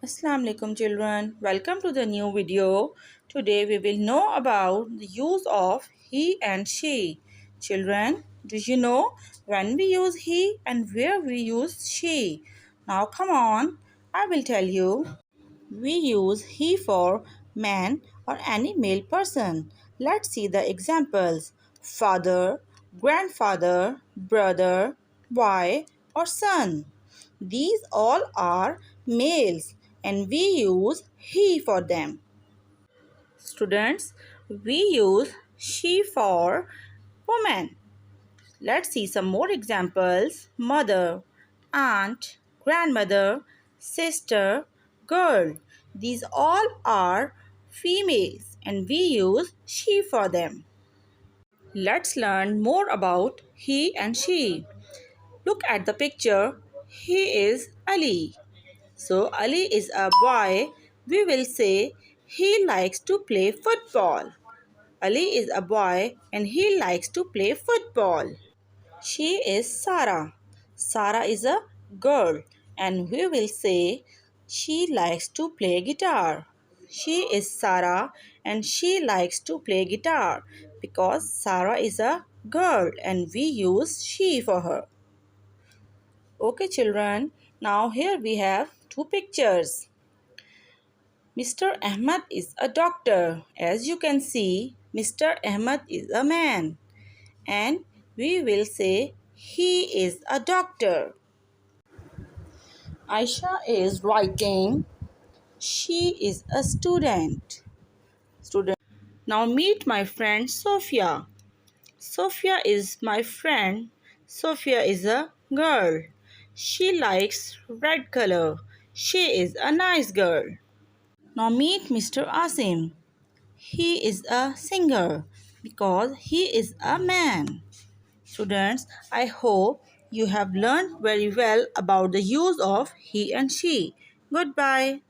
Assalamu alaikum children. Welcome to the new video. Today we will know about the use of he and she. Children, do you know when we use he and where we use she? Now come on, I will tell you. We use he for man or any male person. Let's see the examples. Father, grandfather, brother, boy or son. These all are males and we use he for them. Students, we use she for woman. Let's see some more examples. Mother, aunt, grandmother, sister, girl. These all are females and we use she for them. Let's learn more about he and she. Look at the picture. He is Ali. So Ali is a boy. We will say he likes to play football. Ali is a boy and he likes to play football. She is Sarah. Sarah is a girl and we will say she likes to play guitar. She is Sarah and she likes to play guitar because Sarah is a girl and we use she for her. Okay children, now here we have two pictures. Mr. Ahmad is a doctor. As you can see, Mr. Ahmad is a man. And we will say he is a doctor. Aisha is writing. She is a student. Now meet my friend Sophia. Sophia is my friend. Sophia is a girl. She likes red color. She is a nice girl. Now meet Mr. Asim. He is a singer because he is a man. Students, I hope you have learned very well about the use of he and she. Goodbye.